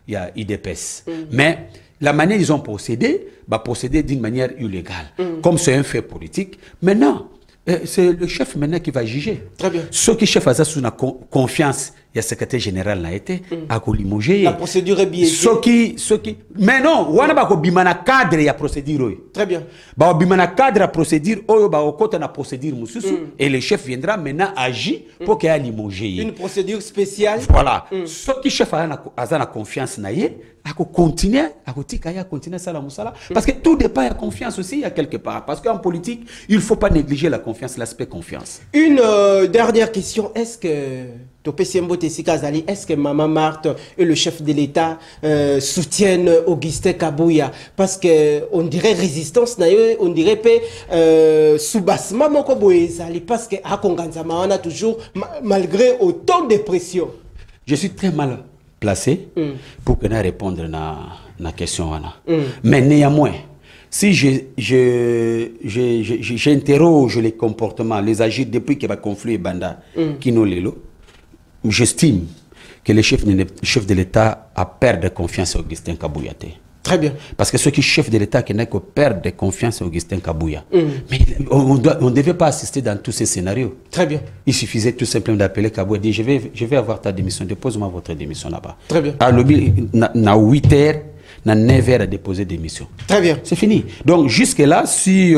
Speaker 2: il y a IDPS. Mais la manière ils ont procédé, procéder d'une manière illégale. Comme c'est un fait politique. Maintenant, c'est le chef maintenant qui va juger.
Speaker 1: Très bien.
Speaker 2: Ceux qui chef à ça sous la confiance, il y a secrétaire général n'a été à limogé.
Speaker 1: La procédure est biaisée.
Speaker 2: Mais non, on a pas bimana cadre ya procédure.
Speaker 1: Très bien.
Speaker 2: Ba bimana cadre à procédure oyo ba okota na procédure mususu et le chef viendra maintenant agir pour qu'il y ait limogé.
Speaker 1: Une procédure spéciale.
Speaker 2: Voilà. Ce qui chef a na confiance na ye, a continuer, a continuer ça la musala parce que tout dépend de la confiance aussi il y a quelque part parce qu'en politique, il faut pas négliger la confiance, l'aspect confiance.
Speaker 1: Une dernière question, est-ce que est-ce que Maman Marthe et le chef de l'État soutiennent Augustin Kabouya? Parce que on dirait résistance, on dirait soubassement parce que on a toujours, malgré autant de pression.
Speaker 2: Je suis très mal placé pour répondre à la question. Mais néanmoins, si j'interroge les comportements, les agir depuis qu'il y a conflit et banda qui nous l'élo, j'estime que le chef de l'État a perdu confiance en Augustin Kabouya.
Speaker 1: Très bien.
Speaker 2: Parce que ce qui est chef de l'État qui n'a que perdre confiance en Augustin Kabouya. Mais on ne devait pas assister dans tous ces scénarios.
Speaker 1: Très bien.
Speaker 2: Il suffisait tout simplement d'appeler Kabouya et dire je vais avoir ta démission, dépose-moi votre démission là-bas.
Speaker 1: Très bien.
Speaker 2: À l'objet, na 8 heures, na 9 heures à déposer démission.
Speaker 1: Très bien.
Speaker 2: C'est fini. Donc jusque-là, si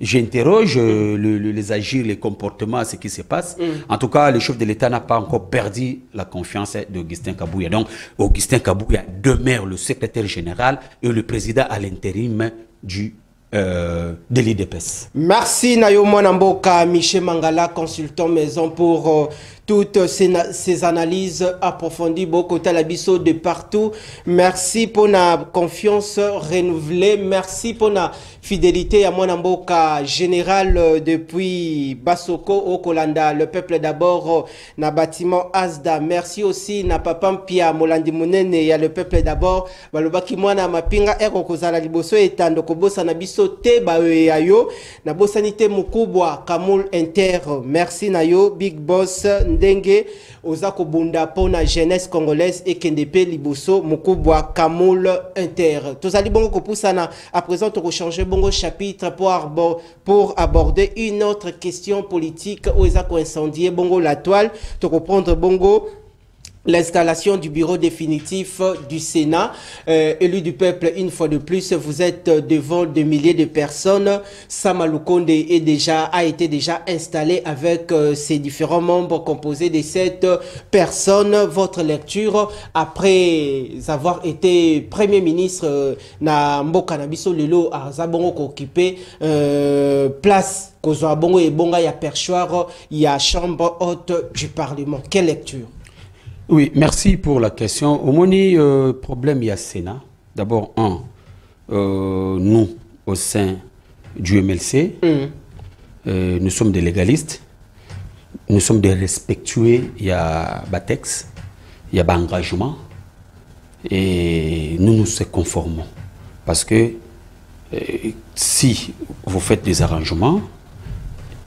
Speaker 2: j'interroge les agirs, les comportements, ce qui se passe, en tout cas, le chef de l'État n'a pas encore perdu la confiance d'Augustin Kabouya. Donc Augustin Kabouya demeure le secrétaire général et le président à l'intérim de l'IDPS.
Speaker 1: Merci Nayo Mwanamboka, Michel Mangala, consultant maison pour toutes ces analyses approfondies, beaucoup de l'abisso de partout. Merci pour la confiance renouvelée. Merci pour la fidélité à Mwanamboka général depuis Basoko au Kolanda. Le peuple d'abord, na bâtiment Asda. Merci aussi na Papa Pia Molandi Munene. Il y a le peuple d'abord. Balobaki Mwana Mapinga Ero Kozala Liboso etando kobosa na biso te bawe ayo. Na bosanité Mukubwa Kamul Inter. Merci Nayo Big Boss Ndenge Ozako Bunda pona jeunesse congolaise et Kendepe Liboso Mukubwa Kamul Inter. Tozali bongo kopusana à présent to changer bongo chapitre pour aborder une autre question politique Ozako incendier bongo la toile to reprendre bongo l'installation du bureau définitif du Sénat, élu du peuple une fois de plus. Vous êtes devant des milliers de personnes. Samalukonde a été déjà installé avec ses différents membres composés de 7 personnes. Votre lecture après avoir été Premier ministre na Mboka Nabiso Lelo à Zabongo occupé place Kozwa Bongo et Bonga, il y a perchoir, il y a chambre haute du Parlement. Quelle lecture?
Speaker 2: Oui, merci pour la question. Au moins, problème, il y a Sénat. D'abord, nous, au sein du MLC, nous sommes des légalistes, nous sommes des respectueux, il y a Batex, il y a engagement, et nous nous conformons. Parce que si vous faites des arrangements,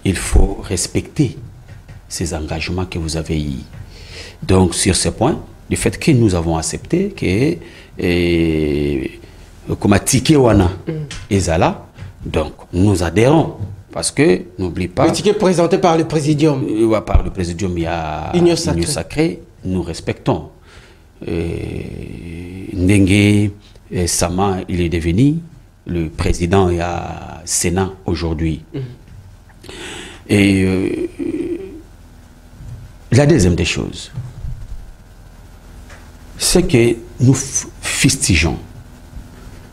Speaker 2: il faut respecter ces engagements que vous avez eus. Donc, sur ce point, du fait que nous avons accepté que, comme ticket wana ezala, donc nous adhérons. Parce que, n'oublie pas...
Speaker 1: Le ticket présenté par le Présidium.
Speaker 2: Par le Présidium, il y a
Speaker 1: Union
Speaker 2: Sacrée. Nous respectons. Ndenge Sama, il est devenu le président et à Sénat aujourd'hui. Et la deuxième des choses, c'est que nous fustigeons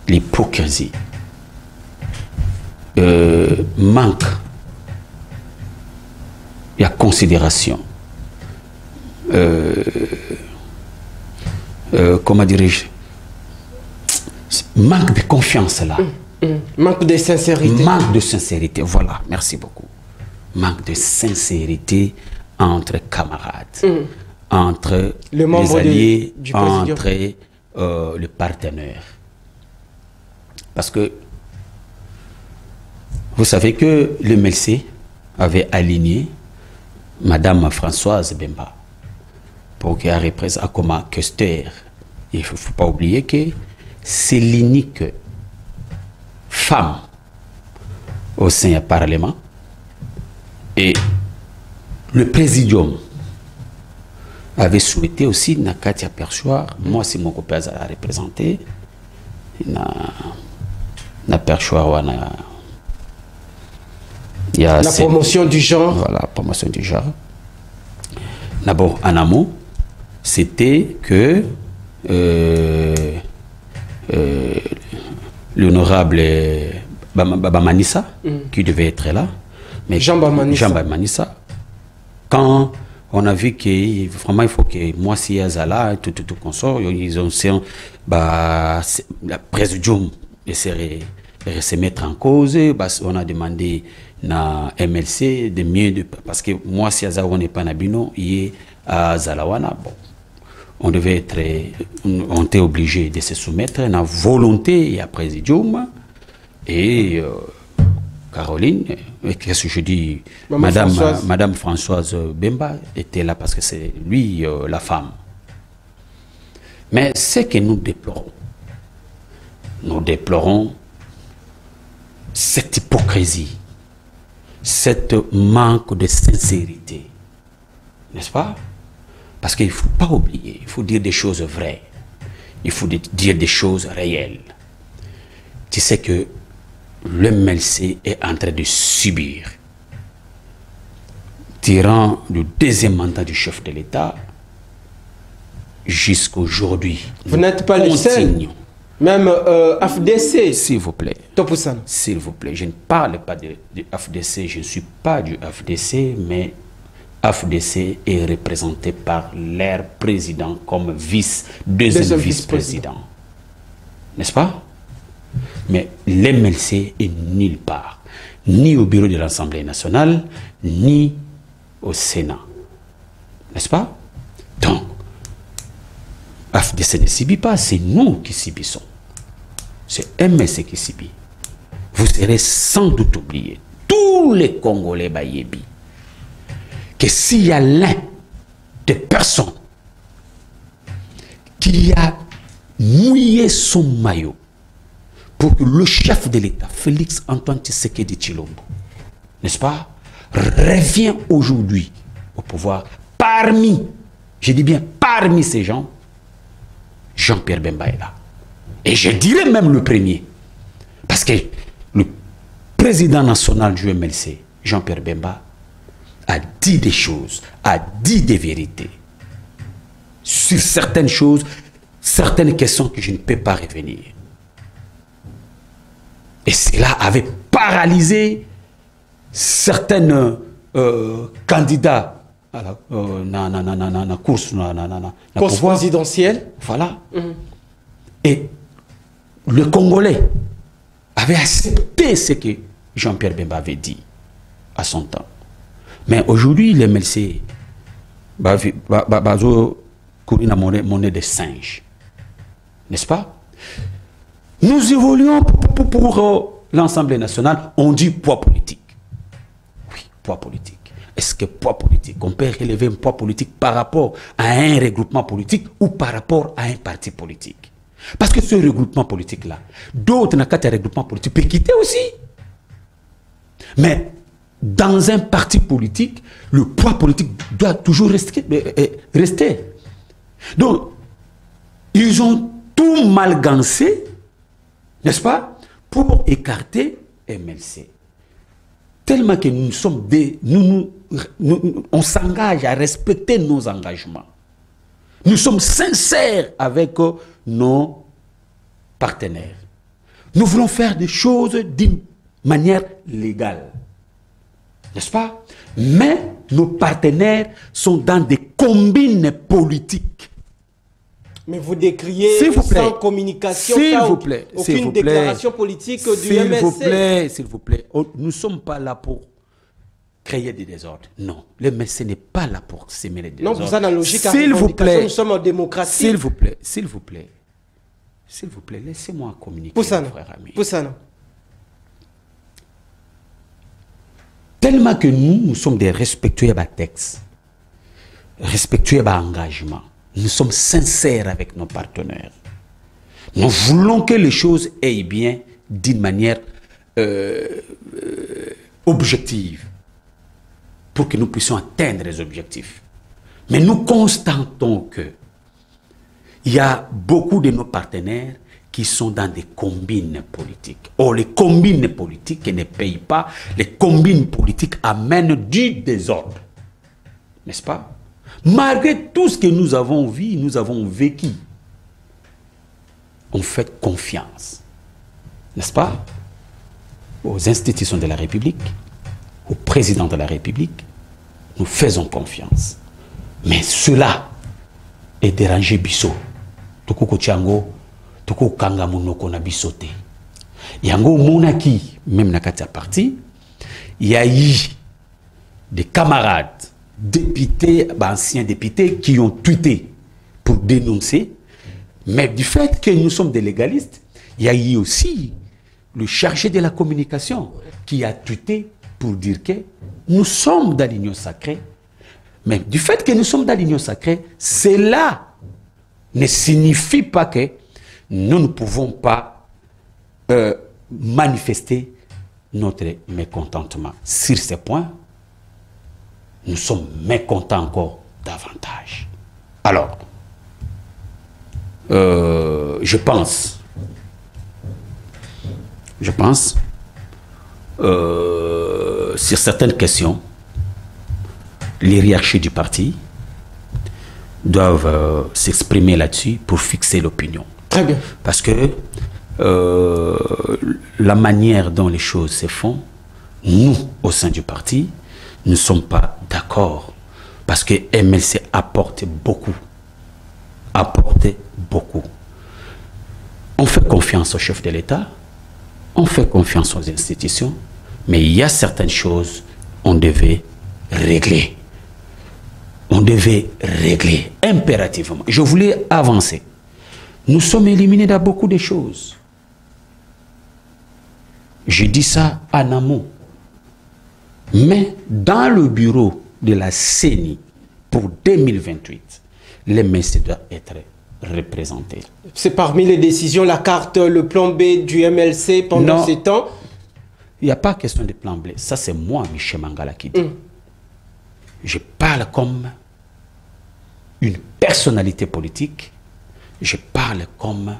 Speaker 2: l'hypocrisie, manque de considération, comment dirais-je, manque de confiance là.
Speaker 1: Manque de sincérité.
Speaker 2: Manque de sincérité, voilà, merci beaucoup. Manque de sincérité entre camarades, entre les alliés, entre les partenaires. Parce que vous savez que le MLC avait aligné Madame Françoise Bemba pour qu'elle représente comme questeur. Il ne faut pas oublier que c'est l'unique femme au sein du Parlement et le Présidium avait souhaité aussi Nakati aperchoir. Moi, c'est mon copain à représenter. N'aperchoir, il y a
Speaker 1: la promotion du genre.
Speaker 2: Voilà, promotion du genre. D'abord, en amont, c'était que l'honorable Baba Manissa, qui devait être là, mais
Speaker 1: Jean
Speaker 2: Manissa, quand on a vu que vraiment il faut que moi si Azala tout consort, ils ont la présidium de se mettre en cause, on a demandé na MLC de mieux parce que moi si Azala on n'est pas nabino, il est à Zalawana, bon. On devait être, on était obligé de se soumettre à la volonté et à présidium. Et Caroline, qu'est-ce que je dis, Madame Françoise Bemba était là parce que c'est lui la femme. Mais ce que nous déplorons cette hypocrisie, cette manque de sincérité, n'est-ce pas? Parce qu'il ne faut pas oublier, il faut dire des choses vraies. Il faut dire des choses réelles. Tu sais que le MLC est en train de subir, durant le deuxième mandat du chef de l'État, jusqu'à aujourd'hui.
Speaker 1: Vous n'êtes pas le seul. Même AFDC.
Speaker 2: S'il vous plaît.
Speaker 1: Topoussane.
Speaker 2: S'il vous plaît. Je ne parle pas de AFDC, je ne suis pas du AFDC, mais AFDC est représenté par leur président comme deuxième vice-président. N'est-ce pas? Mais l'MLC est nulle part, ni au bureau de l'Assemblée nationale, ni au Sénat. N'est-ce pas? Donc, AFDC ne subit pas, c'est nous qui subissons. C'est MLC qui subit. Vous serez sans doute oubliés, tous les Congolais Bayebi, que s'il y a l'un des personnes qui a mouillé son maillot pour que le chef de l'État, Félix Antoine Tshisekedi Tshilombo, n'est-ce pas, revient aujourd'hui au pouvoir parmi, je dis bien parmi ces gens, Jean-Pierre Bemba est là. Et je dirais même le premier. Parce que le président national du MLC, Jean-Pierre Bemba, a dit des choses, a dit des vérités sur certaines choses, certaines questions que je ne peux pas revenir. Et cela avait paralysé certains candidats à la course
Speaker 1: présidentielle.
Speaker 2: Voilà. Et le Congolais avait accepté ce que Jean-Pierre Bemba avait dit à son temps. Mais aujourd'hui, le MLC va courir la monnaie des singes. N'est-ce pas? Nous évoluons pour l'Assemblée nationale, on dit poids politique. Oui, poids politique. Est-ce que poids politique, on peut relever un poids politique par rapport à un regroupement politique ou par rapport à un parti politique? Parce que ce regroupement politique-là, d'autres n'ont qu'à un regroupement politique peuvent quitter aussi. Mais dans un parti politique, le poids politique doit toujours rester. Donc, ils ont tout malgancé, n'est-ce pas, pour écarter MLC. Tellement que nous sommes on s'engage à respecter nos engagements. Nous sommes sincères avec nos partenaires. Nous voulons faire des choses d'une manière légale. N'est-ce pas? Mais nos partenaires sont dans des combines politiques.
Speaker 1: Mais vous décriez sans communication, aucune déclaration politique du MLC.
Speaker 2: S'il vous plaît, nous ne sommes pas là pour créer des désordres. Non, le MLC n'est pas là pour s'aimer les désordres.
Speaker 1: Non, vous avez la logique à revendication, nous sommes en démocratie.
Speaker 2: S'il vous plaît, laissez-moi communiquer,
Speaker 1: Poussano,
Speaker 2: frère ami.
Speaker 1: Poussano.
Speaker 2: Tellement que nous sommes des respectueux à texte, respectueux à engagement. Nous sommes sincères avec nos partenaires. Nous voulons que les choses aillent bien d'une manière objective pour que nous puissions atteindre les objectifs. Mais nous constatons que il y a beaucoup de nos partenaires qui sont dans des combines politiques. Or, les combines politiques ne payent pas. Les combines politiques amènent du désordre. N'est-ce pas? Malgré tout ce que nous avons vu, nous avons vécu, on fait confiance, n'est-ce pas, aux institutions de la République, au président de la République. Nous faisons confiance. Mais cela est dérangé Bisso. Tukuko Tchango, Tukuko Kanga Munoko na Bissote. Yango Monaki, même na Katia Parti, il y a eu des camarades, députés, anciens députés, qui ont tweeté pour dénoncer. Mais du fait que nous sommes des légalistes, il y a eu aussi le chargé de la communication qui a tweeté pour dire que nous sommes dans l'union sacrée. Mais du fait que nous sommes dans l'union sacrée, cela ne signifie pas que nous ne pouvons pas manifester notre mécontentement. Sur ces points, nous sommes mécontents encore davantage. Alors, je pense, sur certaines questions, les hiérarchies du parti doivent s'exprimer là-dessus pour fixer l'opinion.
Speaker 1: Très bien.
Speaker 2: Parce que la manière dont les choses se font, nous, au sein du parti, ne sommes pas d'accord. Parce que MLC apporte beaucoup. On fait confiance au chef de l'État, on fait confiance aux institutions, mais il y a certaines choses qu'on devait régler. On devait régler impérativement. Je voulais avancer. Nous sommes éliminés dans beaucoup de choses. Je dis ça en amont. Mais dans le bureau de la CENI pour 2028, les MLC doivent être représentés.
Speaker 1: C'est parmi les décisions, la carte, le plan B du MLC pendant ces temps?
Speaker 2: Il n'y a pas question de plan B. Ça, c'est moi, Michel Mangala, qui dit. Je parle comme une personnalité politique. Je parle comme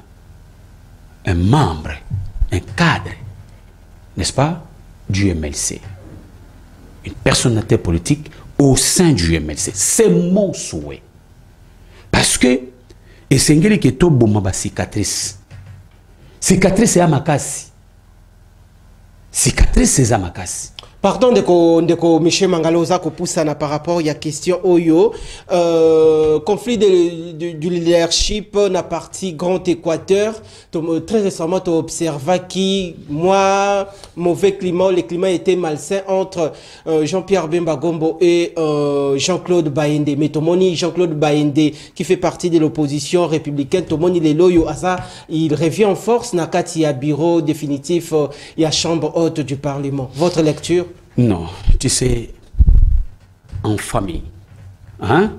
Speaker 2: un membre, un cadre, n'est-ce pas, du MLC. Une personnalité politique au sein du MLC. C'est mon souhait. Parce que, et c'est ce que tu as cicatrice. Cicatrice, c'est à ma casse. Cicatrice, c'est à ma casse.
Speaker 1: Pardon de Michel Mangaloza ko poussana par rapport à la question Oyo. Conflit du leadership na partie Grand Équateur. Très récemment, tu as observé que mauvais climat, le climat était malsain entre Jean-Pierre Bemba Gombo et Jean-Claude Bayende. Mais Tomoni, Jean-Claude Bayende, qui fait partie de l'opposition républicaine, Tomoni les loyo asa, il revient en force nakati ya bureau définitif, ya chambre haute du Parlement. Votre lecture?
Speaker 2: Non, tu sais, en famille, hein,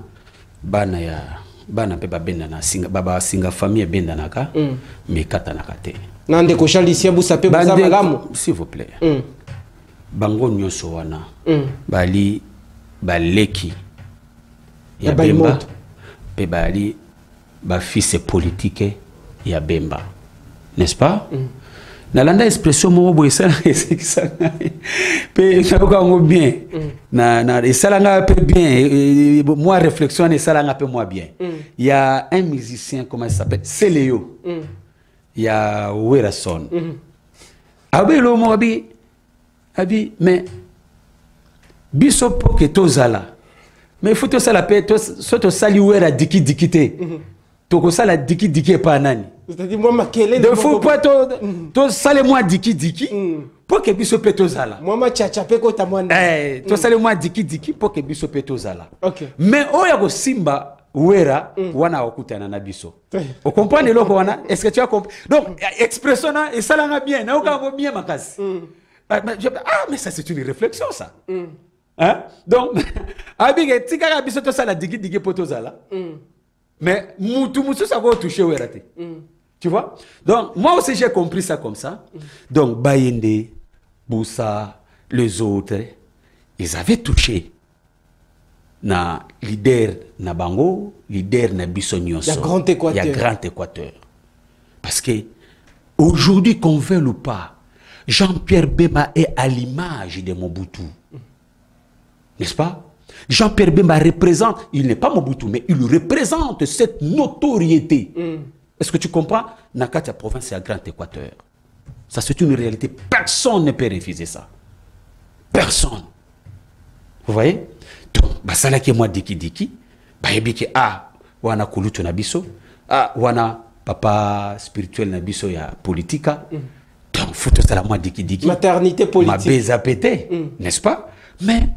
Speaker 2: bana pe benda na singa baba singa famille benda naka, mais kata nakate.
Speaker 1: Nande ko Chalicia bu sape buza malamu,
Speaker 2: s'il vous plaît. Bango nyoso wana, bali baleki ya Bemba, pe bali ba fils politique ya Bemba, n'est-ce pas? Nalanda expression mo boye ça pe na bien na esalanga peu bien moi réflexion esalanga peu moi bien. Il y a un musicien, comment il s'appelle, Céléo. Il y a Werason. Abelo mo abi mais biso po que tozala, mais il faut to sala pe to soto sali wera dikite to ko sala diki pa nani.
Speaker 1: C'est-à-dire moi ma kele
Speaker 2: de faut pas to sale moi diki pour que biso pe tozala.
Speaker 1: Moi ma chachape ko tamwana.
Speaker 2: To sale moi diki pour que biso pe tozala.
Speaker 1: OK.
Speaker 2: Mais oya ko simba wera wana okutana na biso. Vous comprenez loko wana? Est-ce que tu as compris? Donc expression na et ça là bien, na oka bien makasi. Mais ça c'est une réflexion ça. Hein? Donc abige tikara biso to sala diki pour tozala. Mais moutou ça va toucher wera te. Tu vois? Donc, moi aussi, j'ai compris ça comme ça. Donc, Bayende, Boussa, les autres, ils avaient touché na leader na bango, leader na biso nyonso.
Speaker 1: Il y a Grand Équateur.
Speaker 2: Il y a Grand Équateur. Parce que aujourd'hui, qu'on veuille ou pas, Jean-Pierre Bemba est à l'image de Mobutu. N'est-ce pas? Jean-Pierre Bemba représente, il n'est pas Mobutu, mais il représente cette notoriété. Est-ce que tu comprends? Nakatia province, c'est à Grand Équateur. Ça, c'est une réalité. Personne ne peut refuser ça. Personne. Vous voyez? Donc, ça là qui est moi diki, wana kulutu na biso, wana papa spirituel na biso ya politika. Donc, faut tout ça là moi diki.
Speaker 1: Maternité politique.
Speaker 2: Ma beza pété, n'est-ce pas? Mais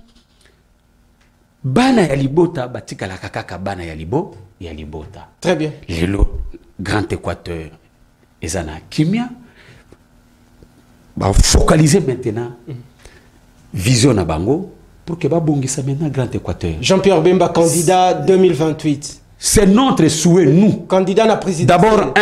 Speaker 2: bana ya libota batika la kakaka bana ya libota.
Speaker 1: Très bien.
Speaker 2: Lelo Grand Équateur ezana kimia ba focaliser maintenant vision na bango pour que babongisa maintenant Grand Équateur.
Speaker 1: Jean-Pierre Bemba candidat 2028.
Speaker 2: C'est notre souhait nous.
Speaker 1: Candidat à la présidence.
Speaker 2: D'abord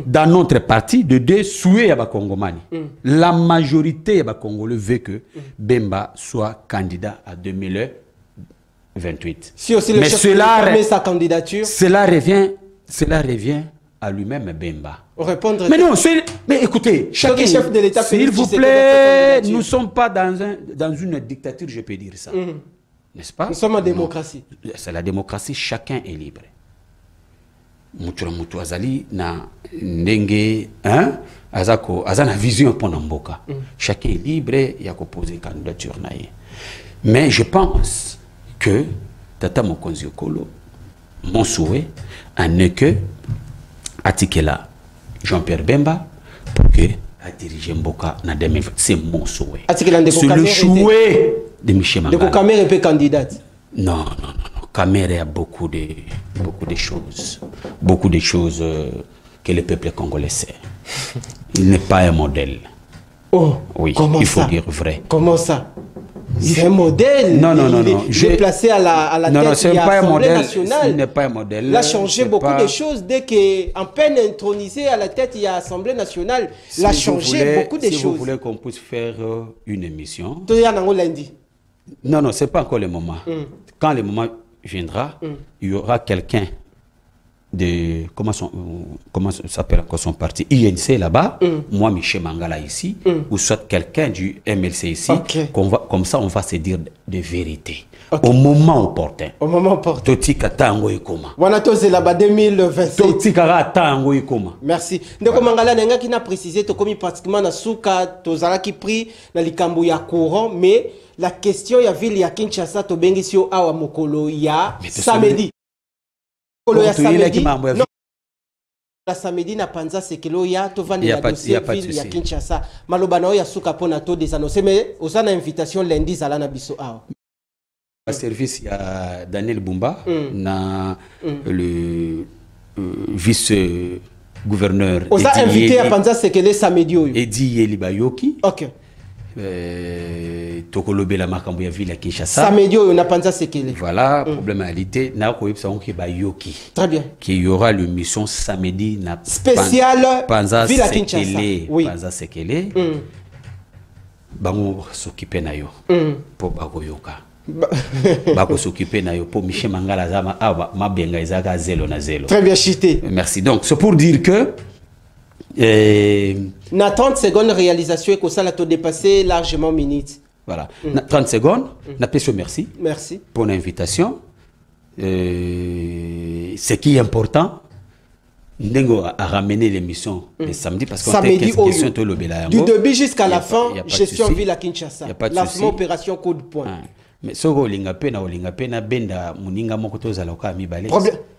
Speaker 2: dans notre parti, de deux souhaits à Bakongomani. La majorité à Congolais veut que Bemba soit candidat à 2028.
Speaker 1: Si aussi le
Speaker 2: mais
Speaker 1: chef
Speaker 2: cela
Speaker 1: met sa candidature.
Speaker 2: Cela revient à lui-même Bemba.
Speaker 1: Répondre.
Speaker 2: Mais non, mais écoutez, chacun,
Speaker 1: chef de l'État,
Speaker 2: s'il vous plaît, nous ne sommes pas dans une dictature, je peux dire ça. N'est-ce pas?
Speaker 1: Nous sommes en démocratie.
Speaker 2: C'est la démocratie, chacun est libre. Mutu azali na ndenge azana vision pour Namboka. Chacun est libre, il y a qu'à poser candidature. Mais je pense que Tata Mokonzi Okolo, mon souhait, en est que Atikela Jean-Pierre Bemba pour que a dirigé Mboka na 2020. C'est mon souhait. C'est le souhait de Michel Mangala.
Speaker 1: De Kamere est candidate.
Speaker 2: Non. Kamere a beaucoup de choses. Beaucoup de choses que le peuple congolais sait. Il n'est pas un modèle.
Speaker 1: Oh,
Speaker 2: oui, il faut dire vrai.
Speaker 1: Comment ça? C'est un modèle.
Speaker 2: Non.
Speaker 1: Il est placé à la tête de l'Assemblée nationale.
Speaker 2: Il n'est pas un modèle.
Speaker 1: Il a changé beaucoup de choses. Dès qu'en peine intronisé à la tête, il y a l'Assemblée nationale. Il a changé beaucoup de choses.
Speaker 2: Si vous voulez qu'on puisse faire une émission.
Speaker 1: Lundi.
Speaker 2: Non, ce n'est pas encore le moment. Quand le moment viendra, il y aura quelqu'un de... Comment s'appelle encore son parti? INC là-bas, moi Michel Mangala ici, ou soit quelqu'un du MLC ici, comme ça on va se dire de vérité. Au moment opportun.
Speaker 1: Au moment opportun.
Speaker 2: Totika tango ikoma.
Speaker 1: Wanato c'est là-bas 2027.
Speaker 2: Totika tango ikoma.
Speaker 1: Merci. Ndeko Mangala nenga qui n'a précisé to komi pratiquement na souka tozala qui pris na likambo ya courant, mais la question ya ville ya Kinshasa to bengisio awa mokolo ya samedi. Mokolo ya samedi. Non. La samedi na panza sekelo ya to vandi la dossier ville ya Kinshasa. Maloba na ya souka pona to des annoncer mais osana invitation lundi zala na biso awa.
Speaker 2: Service il y a Daniel Bumba na le vice-gouverneur.
Speaker 1: On a invité à Panza Sekele samedi.
Speaker 2: Edi Yelibayoki.
Speaker 1: Ok.
Speaker 2: Tokolobe la makambo ya ville à Kinshasa.
Speaker 1: Samedi on a Panza Sekele.
Speaker 2: Voilà, problémalité na ko yebsa on ki bayoki.
Speaker 1: Très bien.
Speaker 2: Qu'il y aura l'émission samedi na
Speaker 1: spécial
Speaker 2: Panza
Speaker 1: ville à Kinshasa.
Speaker 2: Oui. Panza Sekele. Bango s'occuper na yo. Pour bagoyoka. Bako s'occuper na yo pour Michel Mangala zama ma benga izaka 0 na 0.
Speaker 1: Très bien chité.
Speaker 2: Merci. Donc c'est pour dire que
Speaker 1: na 30 secondes réalisation et que ça l'a tout dépassé largement minutes.
Speaker 2: Voilà. 30 secondes. Na peso merci.
Speaker 1: Merci
Speaker 2: pour l'invitation. Ce qui est important, Ndengo a ramené l'émission le samedi parce qu'on a
Speaker 1: samedi
Speaker 2: question
Speaker 1: du début jusqu'à la fin, gestion ville à Kinshasa. La opération coup de poing.
Speaker 2: Mais ce que na benda muninga moko zaloka mibale.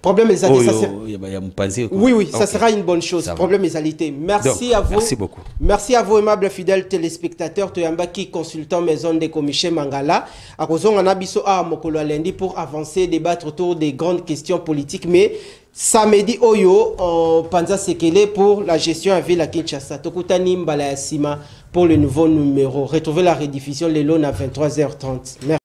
Speaker 1: Problème est
Speaker 2: oui,
Speaker 1: ça sera une bonne chose. Problème est merci à vous.
Speaker 2: Merci beaucoup.
Speaker 1: Merci à vous aimables fidèles téléspectateurs Toyambaki consultant maison de Michel Mangala. À cause on a biso a mokolo lundi pour avancer débattre autour des grandes questions politiques mais samedi oyo Panza Sekele pour la gestion à ville à Kinshasa. Tokutani mbala sima pour le nouveau numéro. Retrouvez la rediffusion le long à 23h30. Merci.